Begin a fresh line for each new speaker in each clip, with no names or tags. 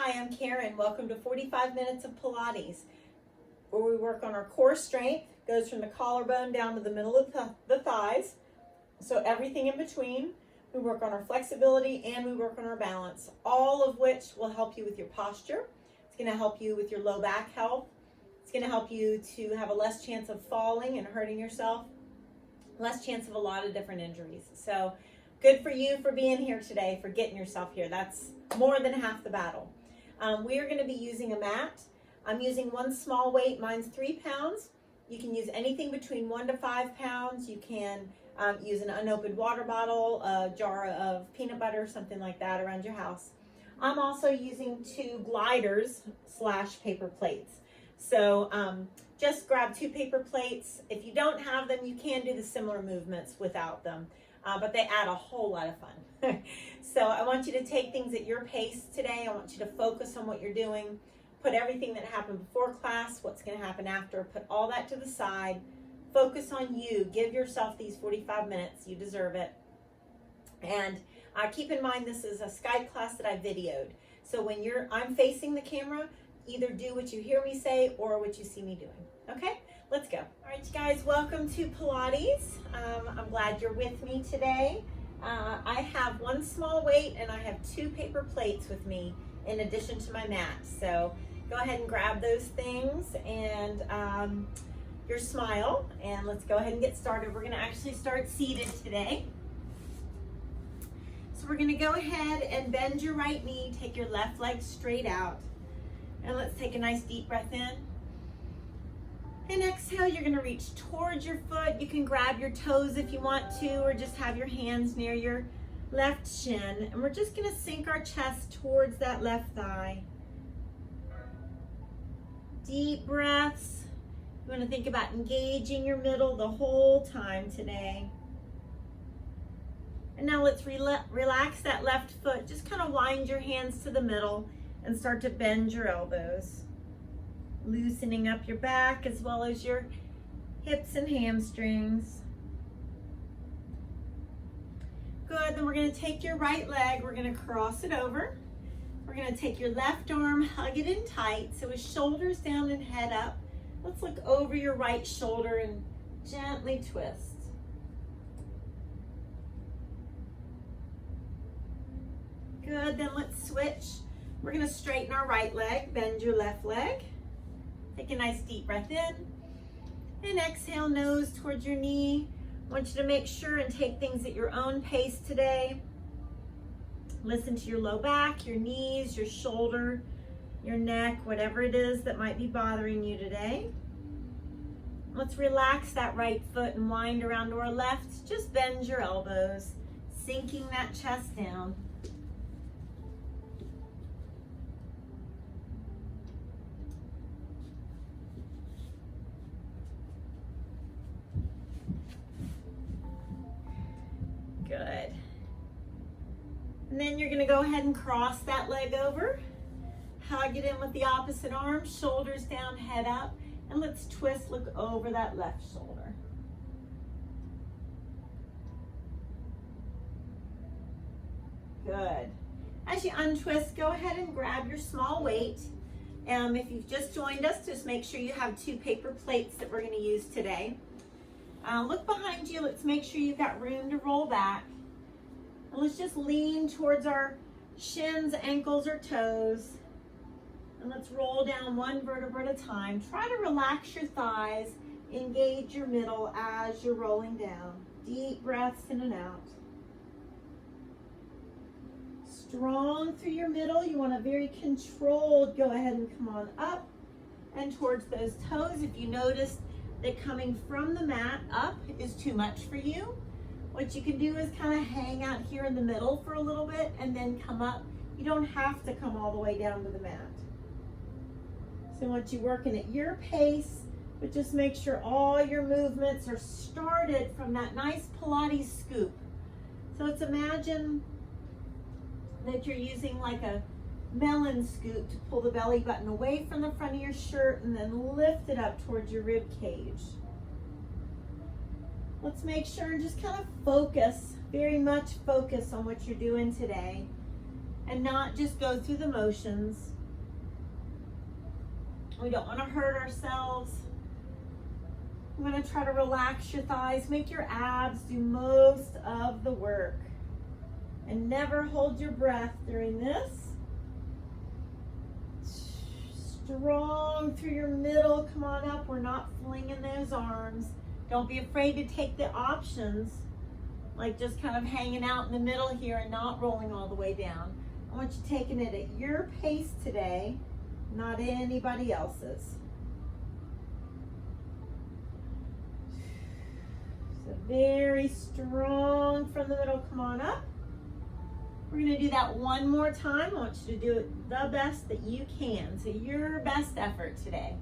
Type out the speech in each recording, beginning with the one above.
Hi, I'm Karen. Welcome to 45 Minutes of Pilates, where we work on our core strength, goes from the collarbone down to the middle of the thighs, so everything in between. We work on our flexibility and we work on our balance, all of which will help you with your posture. It's going to help you with your low back health. It's going to help you to have a less chance of falling and hurting yourself, less chance of a lot of different injuries. So good for you for being here today, for getting yourself here. That's more than half the battle. We are going to be using a mat. I'm using one small weight. Mine's 3 pounds. You can use anything between 1 to 5 pounds. You can use an unopened water bottle, a jar of peanut butter, something like that around your house. I'm also using 2 gliders / paper plates. So just grab 2 paper plates. If you don't have them, you can do the similar movements without them. But they add a whole lot of fun. So I want you to take things at your pace today. I want you to focus on what you're doing. Put everything that happened before class, what's going to happen after, put all that to the side. Focus on you. Give yourself these 45 minutes. You deserve it. And keep in mind, this is a Skype class that I videoed. So when I'm facing the camera, either do what you hear me say or what you see me doing. Okay? Let's go. All right, you guys, welcome to Pilates. I'm glad you're with me today. I have 1 small weight and I have 2 paper plates with me in addition to my mat. So go ahead and grab those things and your smile, and let's go ahead and get started. We're gonna actually start seated today. So we're gonna go ahead and bend your right knee, take your left leg straight out, and let's take a nice deep breath in. And exhale, you're gonna reach towards your foot. You can grab your toes if you want to, or just have your hands near your left shin. And we're just gonna sink our chest towards that left thigh. Deep breaths. You wanna think about engaging your middle the whole time today. And now let's relax that left foot. Just kind of wind your hands to the middle and start to bend your elbows. Loosening up your back as well as your hips and hamstrings. Good, then we're gonna take your right leg, we're gonna cross it over. We're gonna take your left arm, hug it in tight, so with shoulders down and head up. Let's look over your right shoulder and gently twist. Good, then let's switch. We're gonna straighten our right leg, bend your left leg. Take a nice deep breath in and exhale, nose towards your knee. I want you to make sure and take things at your own pace today. Listen to your low back, your knees, your shoulder, your neck, whatever it is that might be bothering you today. Let's relax that right foot and wind around to our left. Just bend your elbows, sinking that chest down. Good. And then you're gonna go ahead and cross that leg over. Hug it in with the opposite arm, shoulders down, head up, and let's twist, look over that left shoulder. Good. As you untwist, go ahead and grab your small weight. If you've just joined us, just make sure you have 2 paper plates that we're gonna use today. Look behind you. Let's make sure you've got room to roll back. And let's just lean towards our shins, ankles, or toes. And let's roll down 1 vertebra at a time. Try to relax your thighs, engage your middle as you're rolling down. Deep breaths in and out. Strong through your middle. You want a very controlled, go ahead and come on up and towards those toes. If you notice that coming from the mat up is too much for you, what you can do is kind of hang out here in the middle for a little bit and then come up. You don't have to come all the way down to the mat. So I want you working at your pace, but just make sure all your movements are started from that nice Pilates scoop. So let's imagine that you're using like a melon scoop to pull the belly button away from the front of your shirt and then lift it up towards your rib cage. Let's make sure and just kind of focus, very much focus on what you're doing today and not just go through the motions. We don't want to hurt ourselves. I'm going to try to relax your thighs, make your abs do most of the work. And never hold your breath during this. Strong through your middle, come on up. We're not flinging those arms. Don't be afraid to take the options, like just kind of hanging out in the middle here and not rolling all the way down. I want you taking it at your pace today, not anybody else's. So very strong from the middle, come on up. We're going to do that one more time. I want you to do it the best that you can. So your best effort today.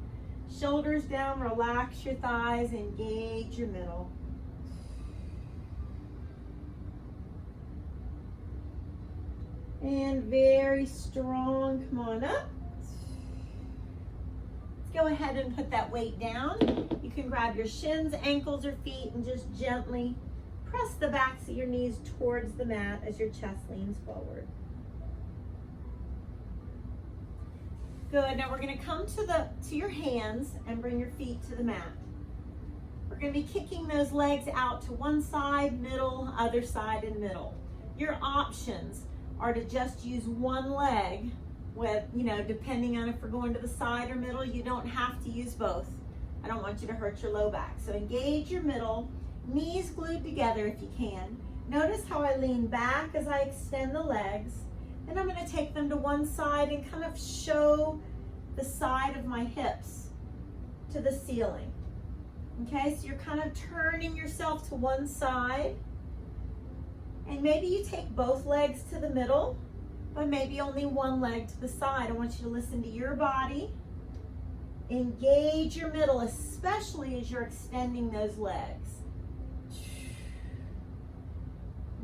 Shoulders down, relax your thighs, engage your middle. And very strong, come on up. Let's go ahead and put that weight down. You can grab your shins, ankles, or feet and just gently press the backs of your knees towards the mat as your chest leans forward. Good, now we're gonna come to your hands and bring your feet to the mat. We're gonna be kicking those legs out to one side, middle, other side, and middle. Your options are to just use one leg with, depending on if we're going to the side or middle, you don't have to use both. I don't want you to hurt your low back. So engage your middle. Knees glued together if you can. Notice how I lean back as I extend the legs. And I'm going to take them to one side and kind of show the side of my hips to the ceiling. Okay, so you're kind of turning yourself to one side. And maybe you take both legs to the middle, but maybe only one leg to the side. I want you to listen to your body. Engage your middle, especially as you're extending those legs.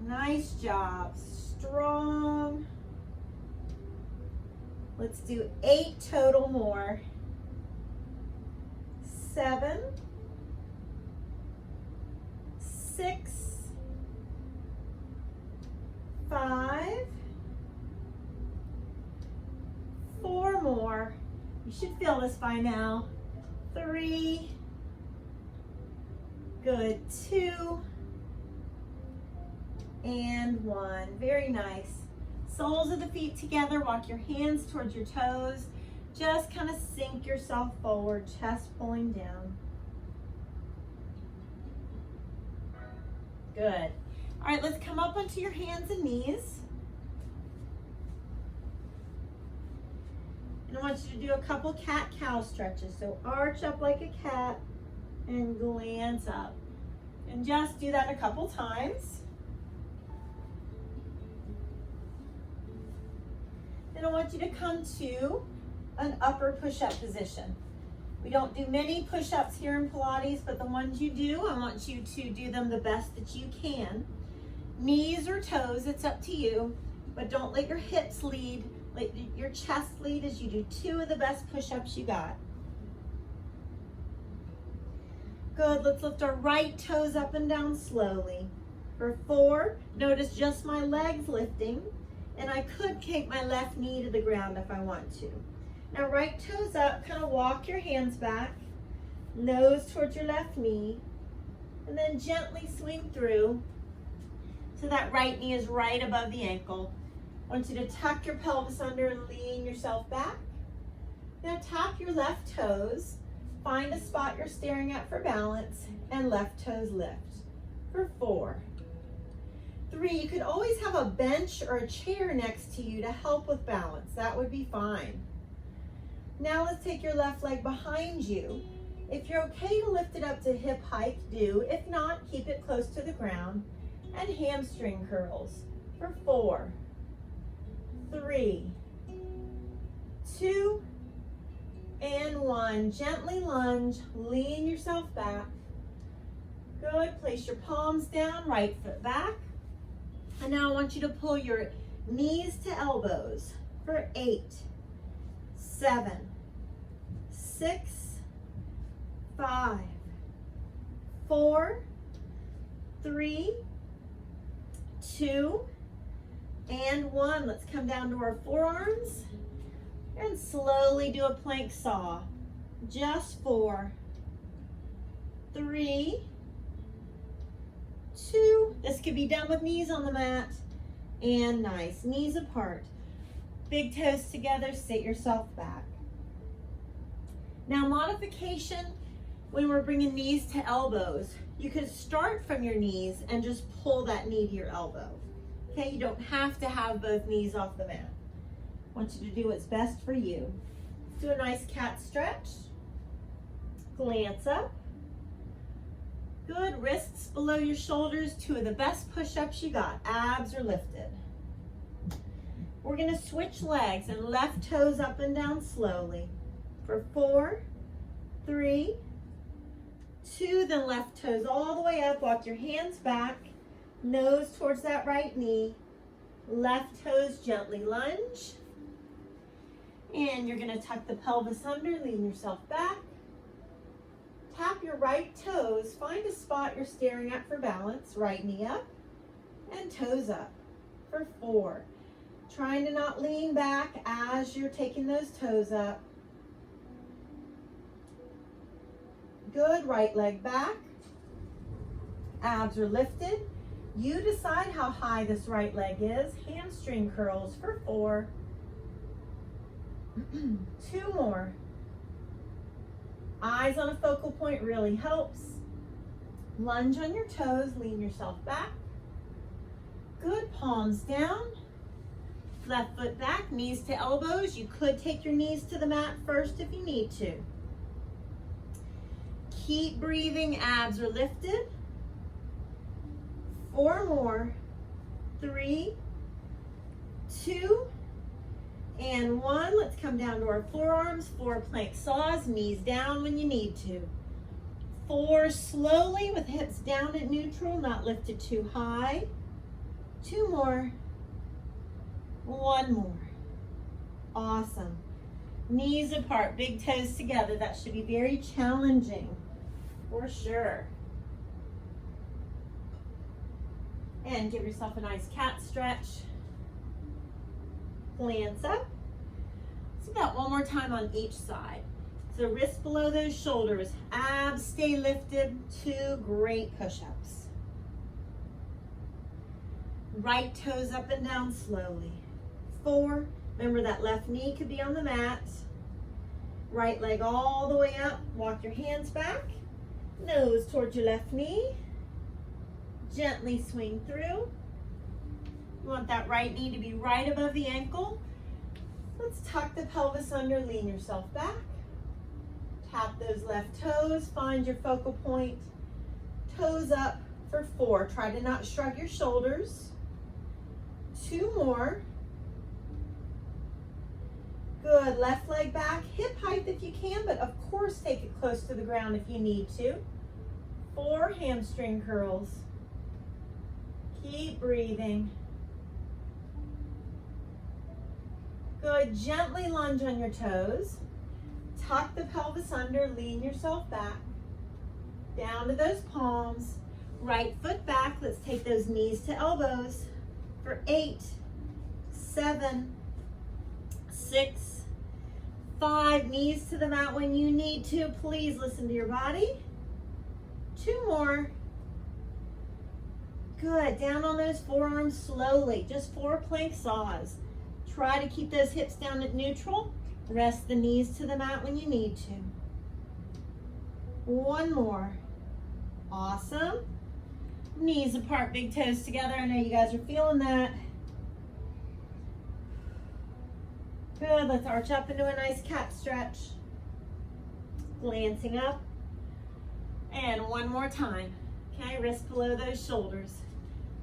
Nice job, strong. Let's do 8 total more. 7, 6, 5, 4 more. You should feel this by now. 3, good, 2, and 1. Very nice. Soles of the feet together, walk your hands towards your toes. Just kind of sink yourself forward, chest pulling down. Good. All right, let's come up onto your hands and knees. And I want you to do a couple cat-cow stretches. So arch up like a cat and glance up. And just do that a couple times. Then I want you to come to an upper push-up position. We don't do many push-ups here in Pilates, but the ones you do, I want you to do them the best that you can. Knees or toes, it's up to you, but don't let your hips lead, let your chest lead as you do 2 of the best push-ups you got. Good, let's lift our right toes up and down slowly. For 4, notice just my legs lifting, and I could take my left knee to the ground if I want to. Now right toes up, kind of walk your hands back, nose towards your left knee, and then gently swing through so that right knee is right above the ankle. I want you to tuck your pelvis under and lean yourself back. Now tap your left toes, find a spot you're staring at for balance, and left toes lift. For 4. 3, you could always have a bench or a chair next to you to help with balance. That would be fine. Now let's take your left leg behind you. If you're okay to lift it up to hip height, do. If not, keep it close to the ground. And hamstring curls for 4, 3, 2, and 1. Gently lunge, lean yourself back. Good, place your palms down, right foot back. And now I want you to pull your knees to elbows for 8, 7, 6, 5, 4, 3, 2, and 1. Let's come down to our forearms and slowly do a plank saw. Just 4, 3, 2. This could be done with knees on the mat. And nice. Knees apart. Big toes together. Sit yourself back. Now, modification when we're bringing knees to elbows. You could start from your knees and just pull that knee to your elbow. Okay, you don't have to have both knees off the mat. I want you to do what's best for you. Do a nice cat stretch. Glance up. Good. Wrists below your shoulders. 2 of the best push-ups you got. Abs are lifted. We're going to switch legs and left toes up and down slowly. For 4, 3, 2, then left toes all the way up. Walk your hands back. Nose towards that right knee. Left toes gently lunge. And you're going to tuck the pelvis under, lean yourself back. Tap your right toes. Find a spot you're staring at for balance. Right knee up and toes up. For 4. Trying to not lean back as you're taking those toes up. Good. Right leg back. Abs are lifted. You decide how high this right leg is. Hamstring curls for 4. 2 more. Eyes on a focal point really helps. Lunge on your toes, lean yourself back. Good, palms down. Left foot back, knees to elbows. You could take your knees to the mat first if you need to. Keep breathing, abs are lifted. 4 more. 3, 2, and 1. Let's come down to our forearms. 4 plank saws, knees down when you need to. 4 slowly with hips down at neutral, not lifted too high. 2 more. 1 more. Awesome. Knees apart, big toes together. That should be very challenging for sure. And give yourself a nice cat stretch. Glance up. Let's do that one more time on each side. So wrists below those shoulders, abs stay lifted. 2 great push-ups. Right toes up and down slowly. 4, remember that left knee could be on the mat. Right leg all the way up, walk your hands back. Nose towards your left knee. Gently swing through. You want that right knee to be right above the ankle. Let's tuck the pelvis under, lean yourself back. Tap those left toes, find your focal point. Toes up for 4. Try to not shrug your shoulders. 2 more. Good, left leg back, hip height if you can, but of course take it close to the ground if you need to. 4 hamstring curls. Keep breathing. Good, gently lunge on your toes. Tuck the pelvis under, lean yourself back. Down to those palms. Right foot back, let's take those knees to elbows. For 8, 7, 6, 5, knees to the mat when you need to. Please listen to your body. 2 more. Good, down on those forearms slowly. Just 4 plank saws. Try to keep those hips down at neutral. Rest the knees to the mat when you need to. 1 more. Awesome. Knees apart, big toes together. I know you guys are feeling that. Good, let's arch up into a nice cat stretch. Glancing up. And 1 more time. Okay, wrist below those shoulders.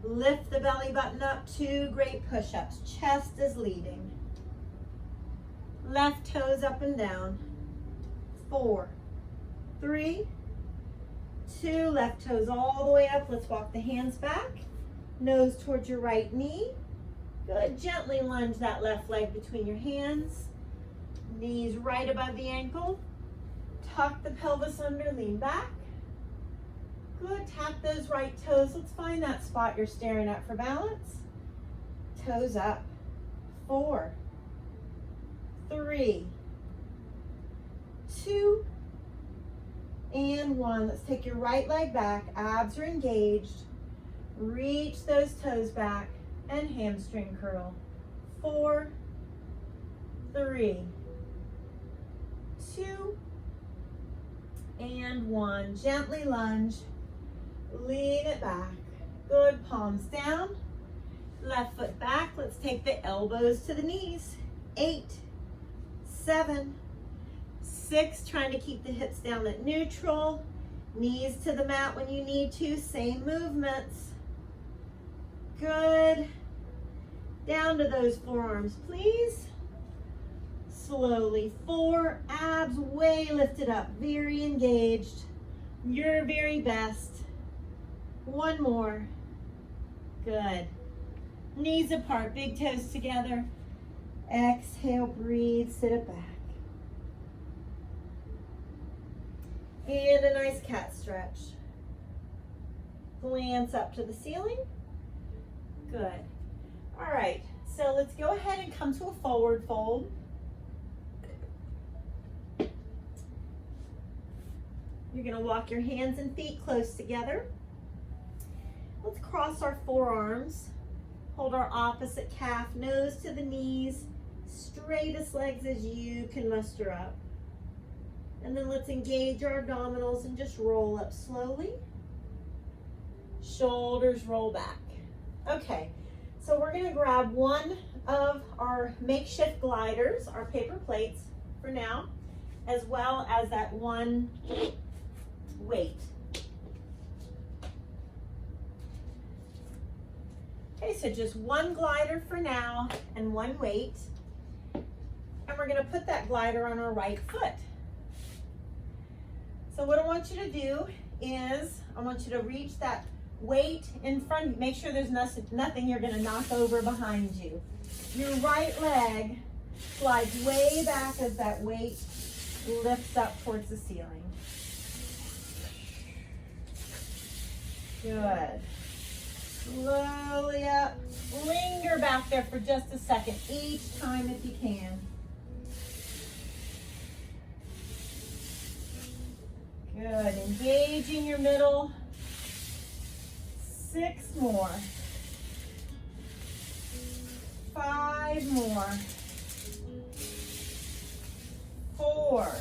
Lift the belly button up, 2 great push-ups. Chest is leading. Left toes up and down. 4, 3, 2, left toes all the way up. Let's walk the hands back. Nose towards your right knee. Good, gently lunge that left leg between your hands. Knees right above the ankle. Tuck the pelvis under, lean back. Good, tap those right toes. Let's find that spot you're staring at for balance. Toes up. 4, 3, 2, and 1. Let's take your right leg back. Abs are engaged. Reach those toes back and hamstring curl. 4, 3, 2, and 1. Gently lunge. Lean it back. Good. Palms down. Left foot back. Let's take the elbows to the knees. 8, 7, 6. Trying to keep the hips down at neutral. Knees to the mat when you need to. Same movements. Good. Down to those forearms, please. Slowly. 4. Abs way lifted up. Very engaged. Your very best. 1 more. Good. Knees apart, big toes together. Exhale, breathe, sit it back. And a nice cat stretch. Glance up to the ceiling. Good. All right, so let's go ahead and come to a forward fold. You're gonna walk your hands and feet close together. Let's cross our forearms. Hold our opposite calf, nose to the knees, straightest legs as you can muster up. And then let's engage our abdominals and just roll up slowly. Shoulders roll back. Okay, so we're gonna grab one of our makeshift gliders, our paper plates for now, as well as that one weight. Okay, so just one glider for now and one weight. And we're gonna put that glider on our right foot. So what I want you to do is, I want you to reach that weight in front of you. Make sure there's nothing you're gonna knock over behind you. Your right leg slides way back as that weight lifts up towards the ceiling. Good. Slowly up. Linger back there for just a second each time if you can. Good. Engaging your middle. 6 more. 5 more. 4.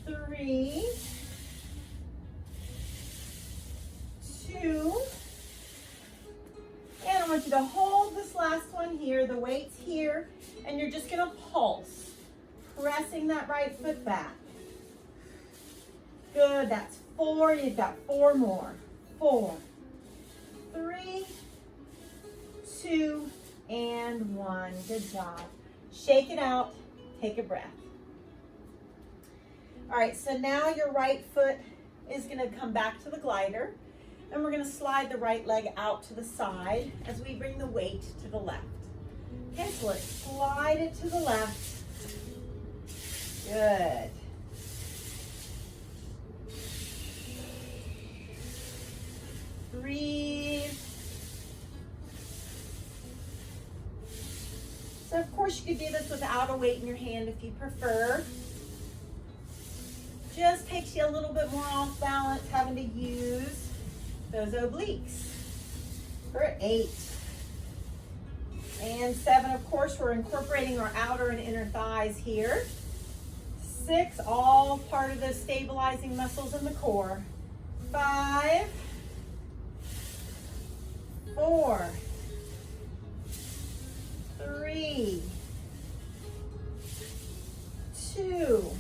3. 2. And I want you to hold this last one here. The weight's here. And you're just going to pulse, pressing that right foot back. Good. That's 4. You've got 4 more. 4, 3, 2, and 1. Good job. Shake it out. Take a breath. All right, so now your right foot is going to come back to the glider, and we're going to slide the right leg out to the side as we bring the weight to the left. Okay, so let's slide it to the left. Good. Breathe. So of course you could do this without a weight in your hand if you prefer. Just takes you a little bit more off balance having to use those obliques. For 8. And 7, of course, we're incorporating our outer and inner thighs here. 6, all part of those stabilizing muscles in the core. 5, 4, 3, 2,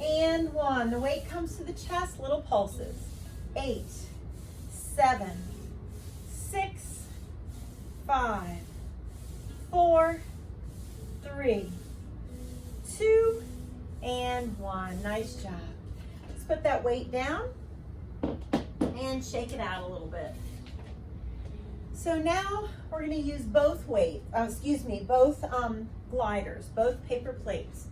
and 1. The weight comes to the chest, little pulses. 8, 7, 6, 5, 4, 3, 2, and 1. Nice job. Let's put that weight down and shake it out a little bit. So now we're going to use both gliders, both paper plates.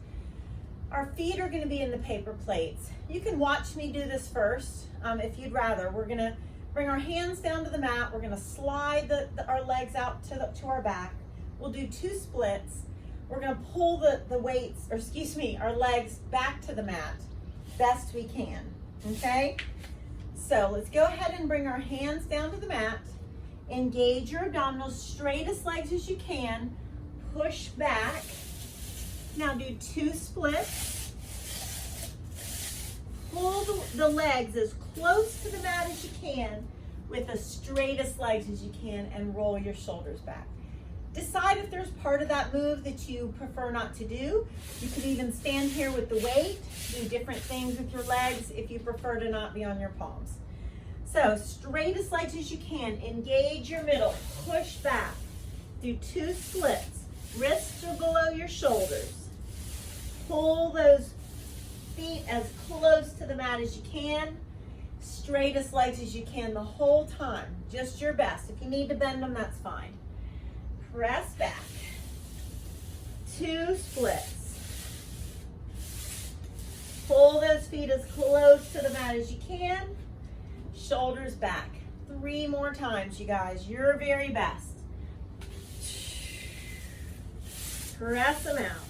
Our feet are going to be in the paper plates. You can watch me do this first if you'd rather. We're going to bring our hands down to the mat. We're going to slide our legs out to our back. We'll do 2 splits. we're gonna pull the weights, or excuse me, our legs back to the mat best we can, okay? So let's go ahead and bring our hands down to the mat. Engage your abdominals, straightest legs as you can. Push back. Now do 2 splits. Pull the legs as close to the mat as you can with the straightest legs as you can, and roll your shoulders back. Decide if there's part of that move that you prefer not to do. You could even stand here with the weight, do different things with your legs if you prefer to not be on your palms. So straightest legs as you can. Engage your middle. Push back. Do 2 splits. Wrists are below your shoulders. Pull those feet as close to the mat as you can. Straightest legs as you can the whole time. Just your best. If you need to bend them, that's fine. Press back. 2 splits. Pull those feet as close to the mat as you can. Shoulders back. 3 more times, you guys. Your very best. Press them out.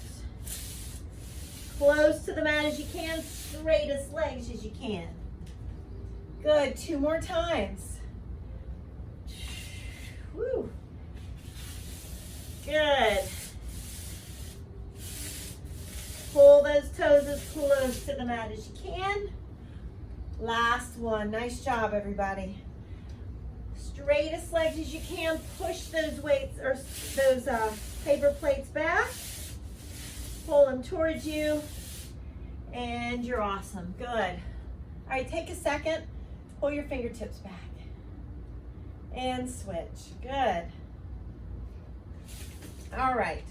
Close to the mat as you can. Straightest legs as you can. Good. 2 more times. Woo. Good. Pull those toes as close to the mat as you can. Last one. Nice job, everybody. Straightest legs as you can. Push those weights or those paper plates back. Pull them towards you. And you're awesome. Good. All right, take a second. Pull your fingertips back. And switch. Good. All right.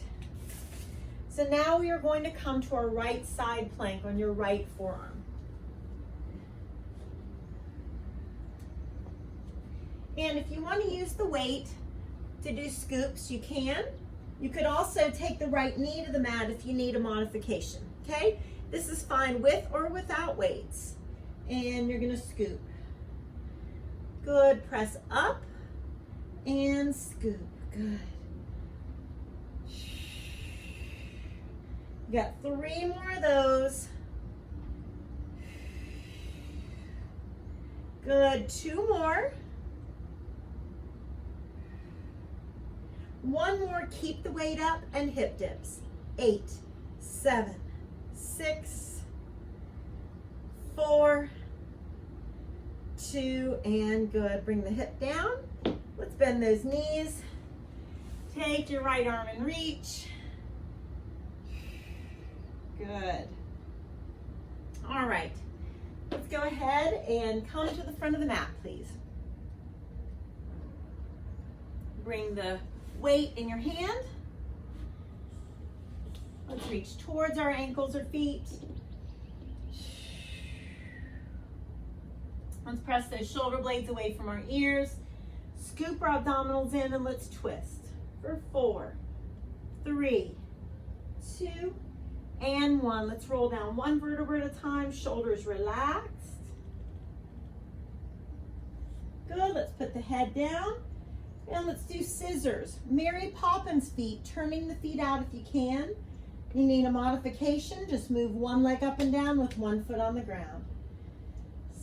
So now we are going to come to our right side plank on your right forearm. And if you want to use the weight to do scoops, you can. You could also take the right knee to the mat if you need a modification, okay? This is fine with or without weights. And you're gonna scoop. Good, press up and scoop, good. You got 3 more of those. Good, 2 more. 1 more, keep the weight up and hip dips. 8, 7, 6, 4, 2, and good. Bring the hip down. Let's bend those knees. Take your right arm and reach. Good. All right. Let's go ahead and come to the front of the mat, please. Bring the weight in your hand. Let's reach towards our ankles or feet. Let's press those shoulder blades away from our ears. Scoop our abdominals in and let's twist. For 4, 3, 2, and 1. Let's roll down 1 vertebra at a time. Shoulders relaxed. Good. Let's put the head down. And let's do scissors. Mary Poppins feet, turning the feet out if you can. You need a modification, just move 1 leg up and down with 1 foot on the ground.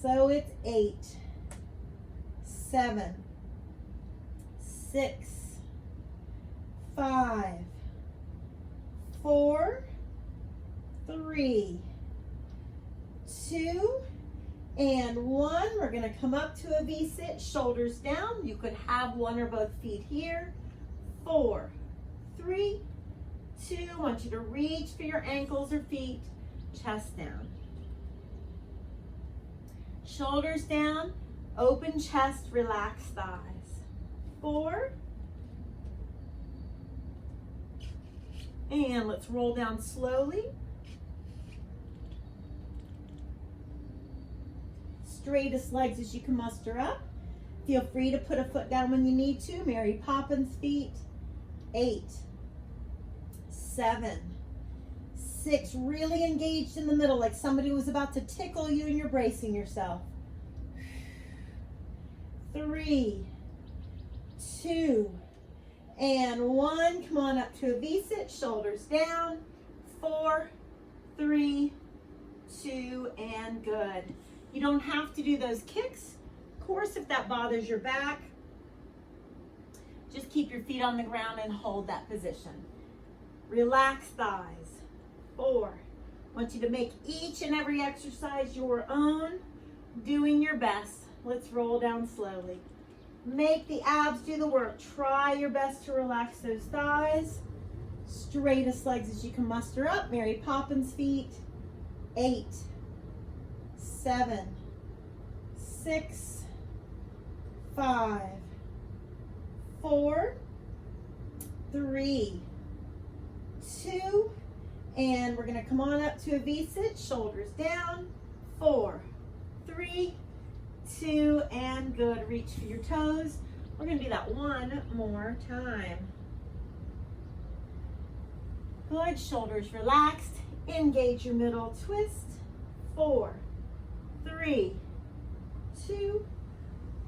So it's 8, 7, 6, 5, 4, 3, 2, and 1. We're gonna come up to a V-sit, shoulders down. You could have 1 or both feet here. 4, 3, 2. I want you to reach for your ankles or feet, chest down. Shoulders down, open chest, relax thighs. 4. And let's roll down slowly. Straightest legs as you can muster up. Feel free to put a foot down when you need to. Mary Poppins feet. 8, 7, 6. Really engaged in the middle, like somebody was about to tickle you and you're bracing yourself. 3, 2, and 1. Come on up to a V-sit, shoulders down. 4, 3, 2, and good. You don't have to do those kicks. Of course, if that bothers your back, just keep your feet on the ground and hold that position. Relax thighs. 4. I want you to make each and every exercise your own, doing your best. Let's roll down slowly. Make the abs do the work. Try your best to relax those thighs. Straightest legs as you can muster up. Mary Poppins feet. 8, 7, 6, 5, 4, 3, 2, and we're going to come on up to a V-sit, shoulders down. 4, 3, 2, and good. Reach for your toes. We're going to do that one more time. Good, shoulders relaxed. Engage your middle, twist. 4, 3, 2,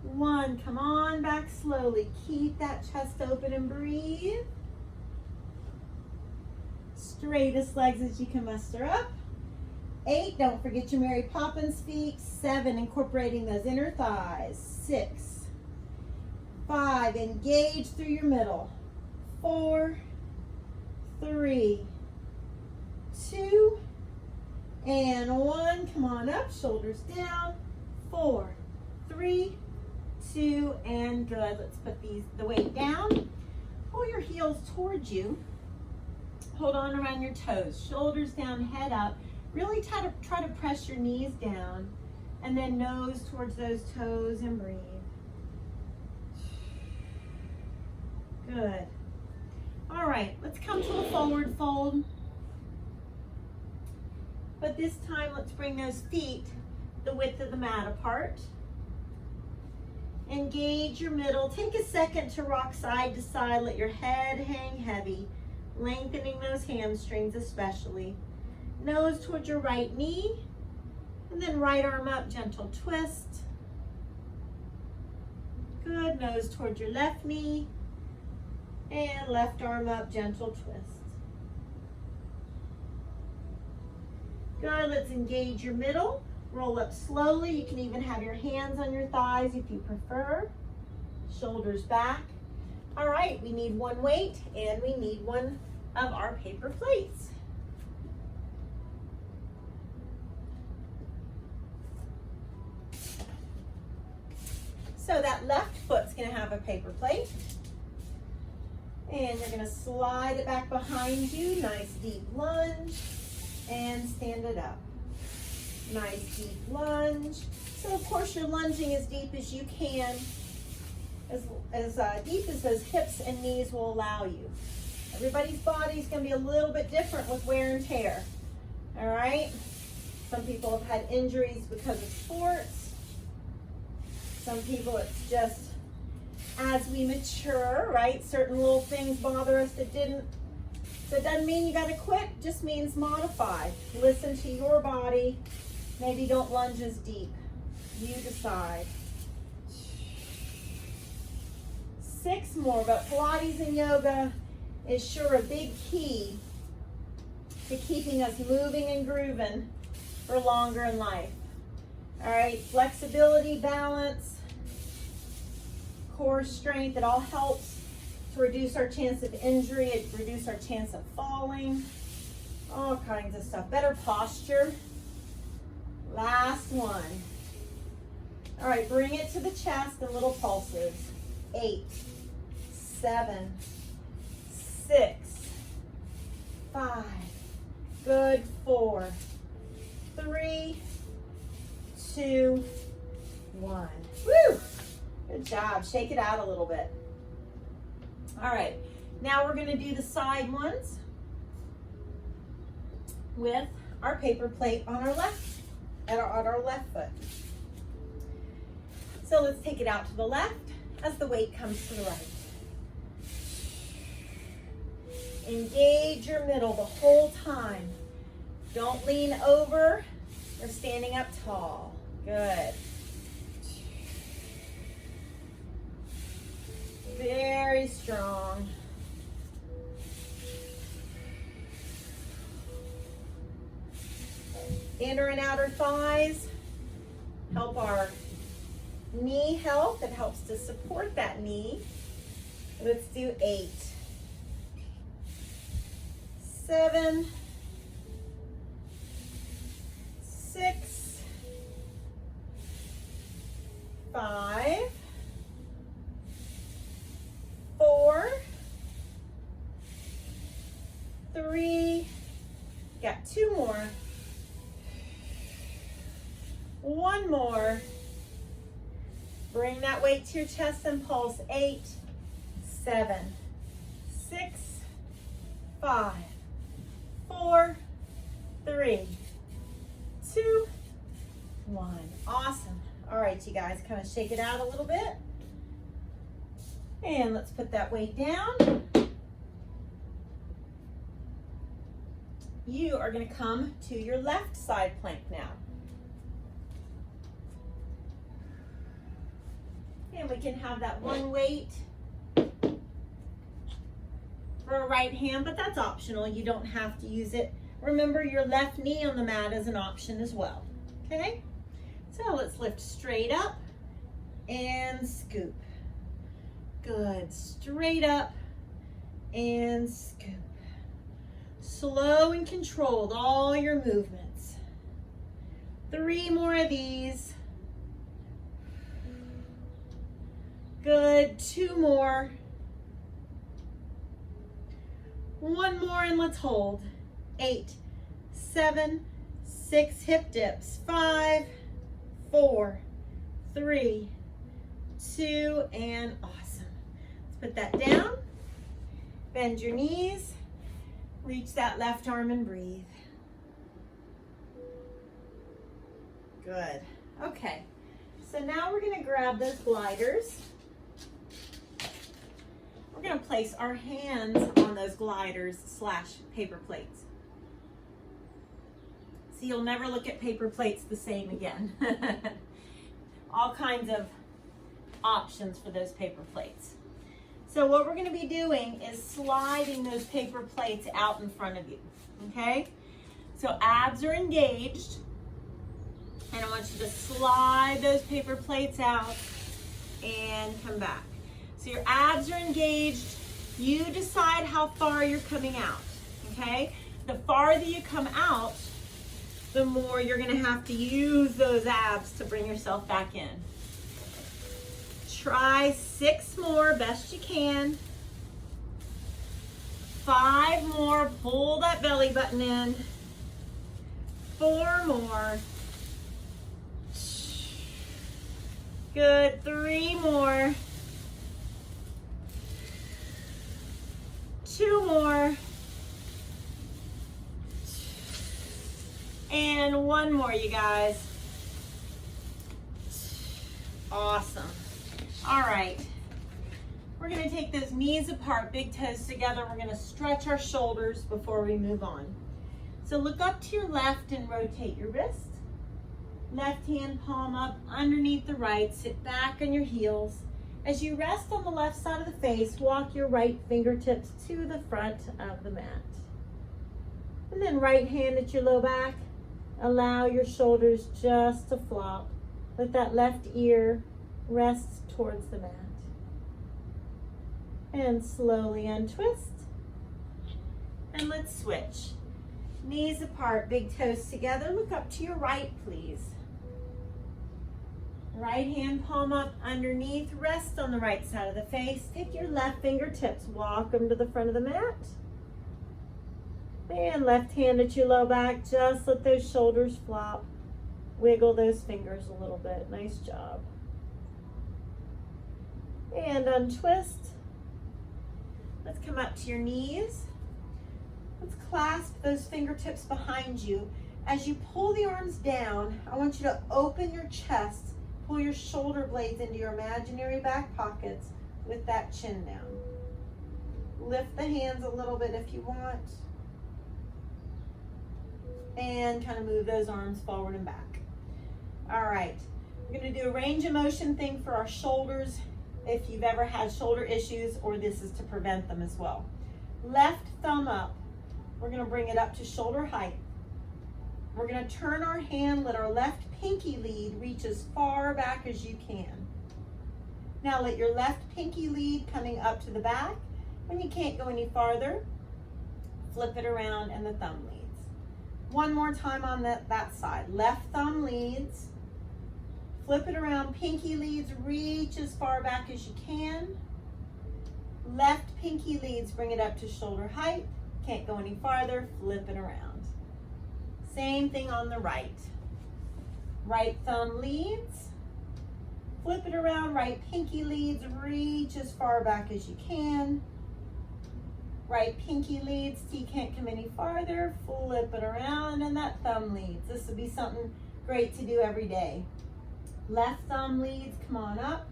1. Come on back slowly. Keep that chest open and breathe. Straightest legs as you can muster up. 8, don't forget your Mary Poppins feet. 7, incorporating those inner thighs. 6, 5, engage through your middle. 4, 3, 2, and 1. Come on up, shoulders down. 4, 3, 2, and good. Let's put the weight down. Pull your heels towards you. Hold on around your toes. Shoulders down, head up. Really try to press your knees down, and then nose towards those toes and breathe. Good. All right, let's come to a forward fold. But this time, let's bring those feet the width of the mat apart. Engage your middle. Take a second to rock side to side. Let your head hang heavy, lengthening those hamstrings especially. Nose towards your right knee, and then right arm up, gentle twist. Good, nose towards your left knee, and left arm up, gentle twist. Good, let's engage your middle. Roll up slowly. You can even have your hands on your thighs if you prefer. Shoulders back. All right, we need one weight, and we need one of our paper plates. So that left foot's gonna have a paper plate. And you're gonna slide it back behind you. Nice deep lunge. And stand it up. Nice deep lunge. So of course you're lunging as deep as you can. As deep as those hips and knees will allow you. Everybody's body's gonna be a little bit different with wear and tear. All right? Some people have had injuries because of sports. Some people, it's just as we mature, right? Certain little things bother us that didn't. So it doesn't mean you got to quit, it just means modify. Listen to your body. Maybe don't lunge as deep. You decide. 6 more, but Pilates and yoga is sure a big key to keeping us moving and grooving for longer in life. All right, flexibility, balance, core strength, it all helps to reduce our chance of injury, it reduces our chance of falling, all kinds of stuff. Better posture. Last one. All right, bring it to the chest in little pulses. 8, 7, 6, 5. Good. 4, 3, 2, 1. Woo! Good job. Shake it out a little bit. All right. Now we're going to do the side ones with our paper plate on our left, on our left foot. So let's take it out to the left as the weight comes to the right. Engage your middle the whole time. Don't lean over. You're standing up tall. Good. Very strong. Inner and outer thighs help our knee health. It helps to support that knee. Let's do 8, 7, 6, 5, 4, 3, got 2 more, 1 more. Bring that weight to your chest and pulse. 8, 7, 6, 5, 4, 3, 2, 1. Awesome. All right, you guys, kind of shake it out a little bit. And let's put that weight down. You are going to come to your left side plank now. And we can have that one weight for a right hand, but that's optional. You don't have to use it. Remember, your left knee on the mat is an option as well. Okay? So let's lift straight up and scoop. Good. Straight up and scoop. Slow and controlled, all your movements. 3 more of these. Good. 2 more. 1 more and let's hold. 8, 7, 6 hip dips. 5, 4, 3, 2, and awesome. Let's put that down. Bend your knees. Reach that left arm and breathe. Good. Okay. So now we're going to grab those gliders. We're going to place our hands on those gliders / paper plates. So you'll never look at paper plates the same again. All kinds of options for those paper plates. So what we're going to be doing is sliding those paper plates out in front of you. Okay? So abs are engaged. And I want you to slide those paper plates out and come back. So your abs are engaged. You decide how far you're coming out, okay? The farther you come out, the more you're gonna have to use those abs to bring yourself back in. Try 6 more, best you can. 5 more, pull that belly button in. 4 more. Good, 3 more. 2 more. And 1 more, you guys. Awesome. All right. We're going to take those knees apart, big toes together. We're going to stretch our shoulders before we move on. So look up to your left and rotate your wrist. Left hand palm up underneath the right. Sit back on your heels. As you rest on the left side of the face, walk your right fingertips to the front of the mat. And then right hand at your low back. Allow your shoulders just to flop. Let that left ear rest towards the mat. And slowly untwist. And let's switch. Knees apart, big toes together. Look up to your right, please. Right hand palm up underneath. Rest on the right side of the face. Take your left fingertips. Walk them to the front of the mat. And left hand at your low back. Just let those shoulders flop. Wiggle those fingers a little bit. Nice job. And untwist. Let's come up to your knees. Let's clasp those fingertips behind you. As you pull the arms down, I want you to open your chest. Pull your shoulder blades into your imaginary back pockets with that chin down. Lift the hands a little bit if you want. And kind of move those arms forward and back. All right, we're going to do a range of motion thing for our shoulders if you've ever had shoulder issues, or this is to prevent them as well. Left thumb up. We're going to bring it up to shoulder height. We're going to turn our hand, let our left pinky lead reach as far back as you can. Now let your left pinky lead coming up to the back. When you can't go any farther, flip it around and the thumb leads. One more time on that side. Left thumb leads. Flip it around, pinky leads, reach as far back as you can. Left pinky leads, bring it up to shoulder height. Can't go any farther, flip it around. Same thing on the right. Right thumb leads. Flip it around, right pinky leads, reach as far back as you can. Right pinky leads, till you can't come any farther, flip it around, and that thumb leads. This would be something great to do every day. Left thumb leads, come on up.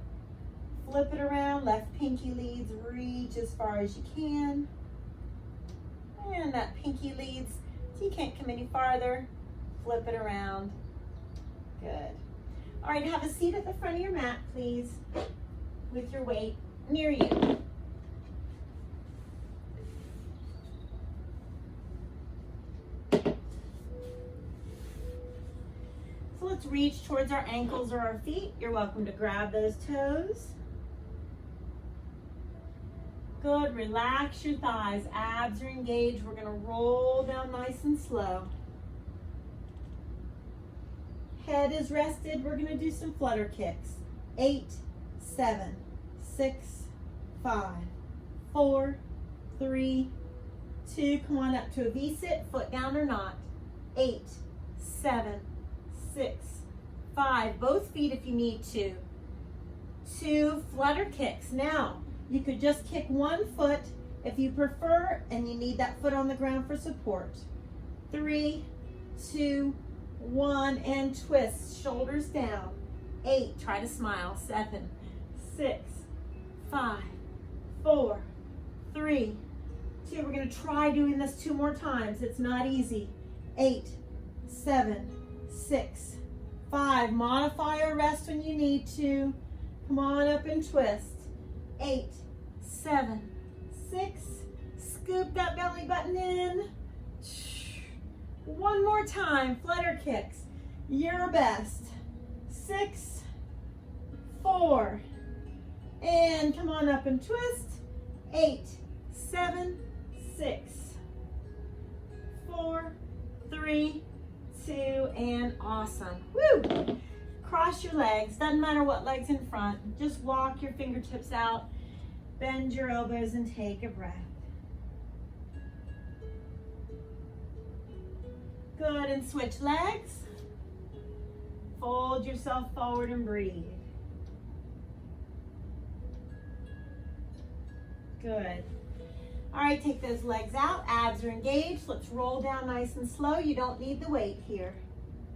Flip it around, left pinky leads, reach as far as you can. And that pinky leads, till you can't come any farther, flip it around. Good. All right, have a seat at the front of your mat, please, with your weight near you. So let's reach towards our ankles or our feet. You're welcome to grab those toes. Good, relax your thighs. Abs are engaged. We're gonna roll down nice and slow. Head is rested. We're gonna do some flutter kicks. 8, 7, 6, 5, 4, 3, 2. Come on up to a V-sit, foot down or not. 8, 7, 6, 5. Both feet if you need to. 2 flutter kicks. Now, you could just kick one foot if you prefer and you need that foot on the ground for support. 3, 2, 1, and twist. Shoulders down. 8, try to smile. 7, 6, 5, 4, 3, 2. We're going to try doing this 2 more times. It's not easy. 8, 7, 6, 5. Modify or rest when you need to. Come on up and twist. 8, 7, 6. Scoop that belly button in. One more time. Flutter kicks. Your best. 6, 4. And come on up and twist. 8, 7, 6, 4, 3, 2, and awesome. Woo! Cross your legs, doesn't matter what leg's in front. Just walk your fingertips out, bend your elbows, and take a breath. Good, and switch legs. Fold yourself forward and breathe. Good. All right, take those legs out, abs are engaged. Let's roll down nice and slow. You don't need the weight here.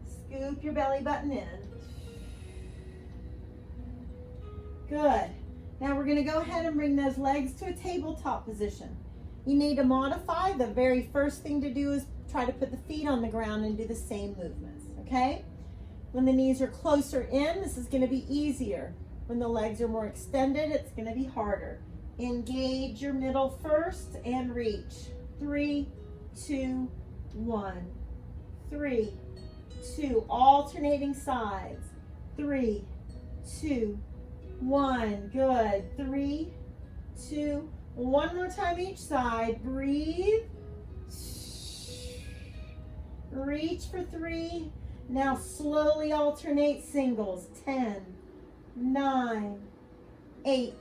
Scoop your belly button in. Good. Now we're gonna go ahead and bring those legs to a tabletop position. You need to modify. The very first thing to do is try to put the feet on the ground and do the same movements, okay? When the knees are closer in, this is gonna be easier. When the legs are more extended, it's gonna be harder. Engage your middle first and reach. 3, 2, 1. 3, 2. Alternating sides. 3, 2, 1. Good. 3, 2. One more time each side. Breathe. Reach for 3. Now slowly alternate singles. 10, 9, 8,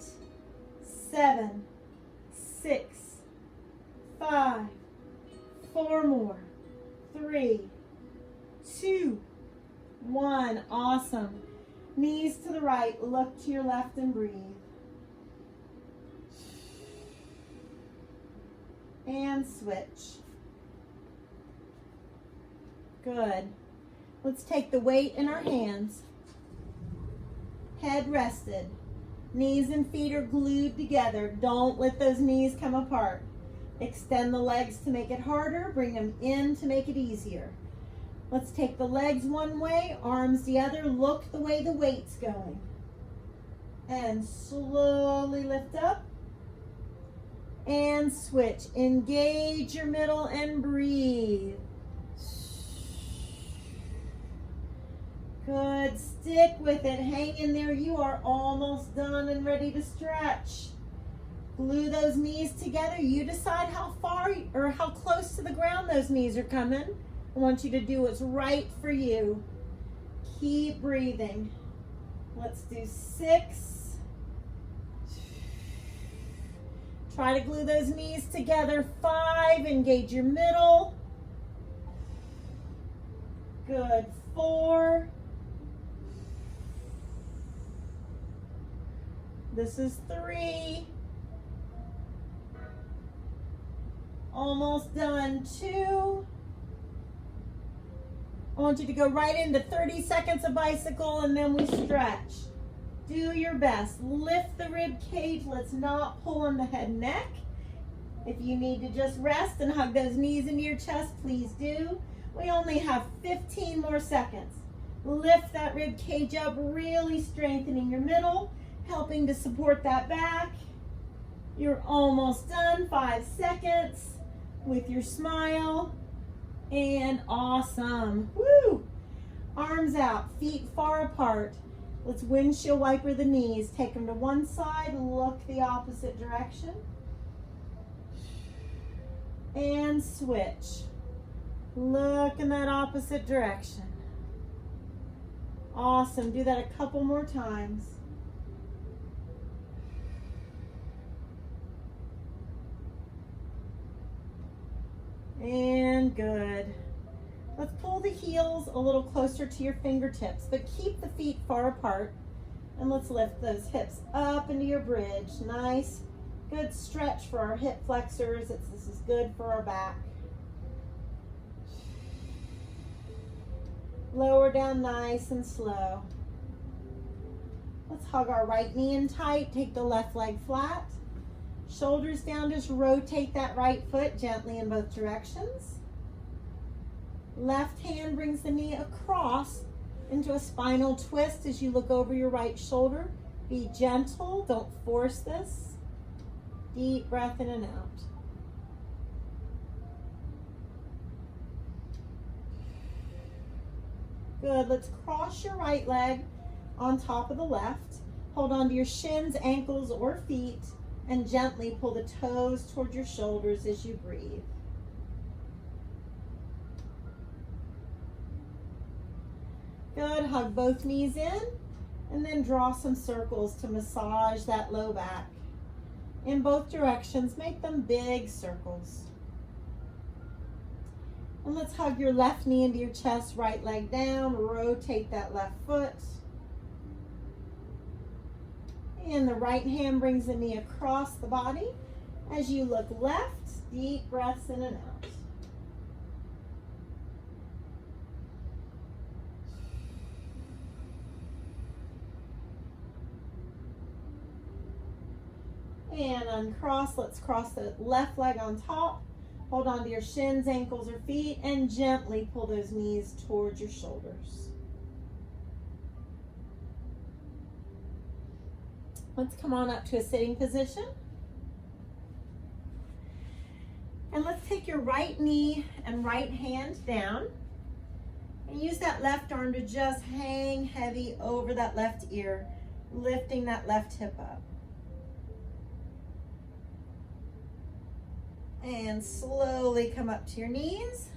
7, 6, 5, 4 more. 3, 2, 1. Awesome. Knees to the right, look to your left and breathe. And switch. Good. Let's take the weight in our hands. Head rested. Knees and feet are glued together. Don't let those knees come apart. Extend the legs to make it harder. Bring them in to make it easier. Let's take the legs one way, arms the other. Look the way the weight's going. And slowly lift up. And switch. Engage your middle and breathe. Good. Stick with it. Hang in there. You are almost done and ready to stretch. Glue those knees together. You decide how far or how close to the ground those knees are coming. I want you to do what's right for you. Keep breathing. Let's do 6. Try to glue those knees together. 5. Engage your middle. Good. 4. This is 3. Almost done. 2. I want you to go right into 30 seconds of bicycle and then we stretch. Do your best. Lift the rib cage. Let's not pull on the head and neck. If you need to just rest and hug those knees into your chest, please do. We only have 15 more seconds. Lift that rib cage up, really strengthening your middle, helping to support that back. You're almost done. 5 seconds with your smile. And awesome. Woo! Arms out, feet far apart. Let's windshield wiper the knees. Take them to one side, look the opposite direction. And switch. Look in that opposite direction. Awesome. Do that a couple more times. And good. Let's pull the heels a little closer to your fingertips, but keep the feet far apart. And let's lift those hips up into your bridge. Nice, good stretch for our hip flexors. This is good for our back. Lower down nice and slow. Let's hug our right knee in tight. Take the left leg flat. Shoulders down, just rotate that right foot gently in both directions. Left hand brings the knee across into a spinal twist as you look over your right shoulder. Be gentle, don't force this. Deep breath in and out. Good, let's cross your right leg on top of the left. Hold on to your shins, ankles, or feet, and gently pull the toes toward your shoulders as you breathe. Good, hug both knees in, and then draw some circles to massage that low back. In both directions, make them big circles. And let's hug your left knee into your chest, right leg down, rotate that left foot. And the right hand brings the knee across the body. As you look left, deep breaths in and out. And uncross, let's cross the left leg on top. Hold on to your shins, ankles, or feet, and gently pull those knees towards your shoulders. Let's come on up to a sitting position. And let's take your right knee and right hand down. And use that left arm to just hang heavy over that left ear, lifting that left hip up. And slowly come up to your knees.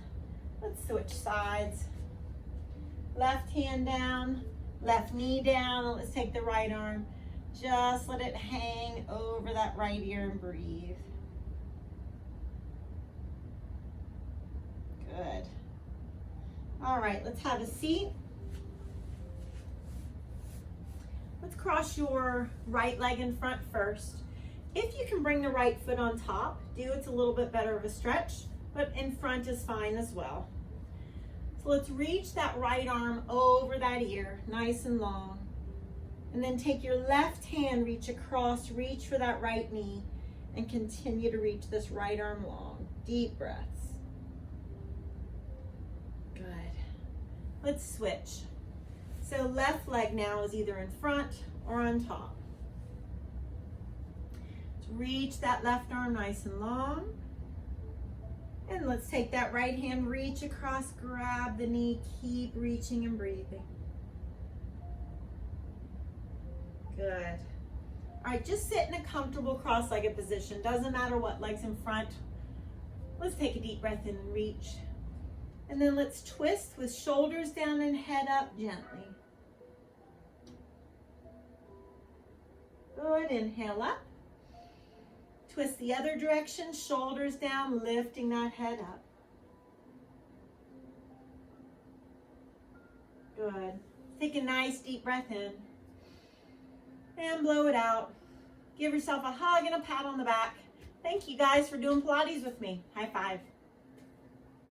Let's switch sides. Left hand down, left knee down. Let's take the right arm. Just let it hang over that right ear and breathe. Good. All right, let's have a seat. Let's cross your right leg in front first. If you can bring the right foot on top, it's a little bit better of a stretch, but in front is fine as well. So let's reach that right arm over that ear, nice and long. And then take your left hand, reach across, reach for that right knee, and continue to reach this right arm long. Deep breaths. Good. Let's switch. So left leg now is either in front or on top. reach that left arm nice and long. And let's take that right hand, reach across, grab the knee, keep reaching and breathing. Good. All right, just sit in a comfortable cross-legged position. Doesn't matter what, legs in front. Let's take a deep breath in and reach. And then let's twist with shoulders down and head up gently. Good, inhale up. Twist the other direction, shoulders down, lifting that head up. Good. Take a nice deep breath in. And blow it out. Give yourself a hug and a pat on the back. Thank you guys for doing Pilates with me. High five.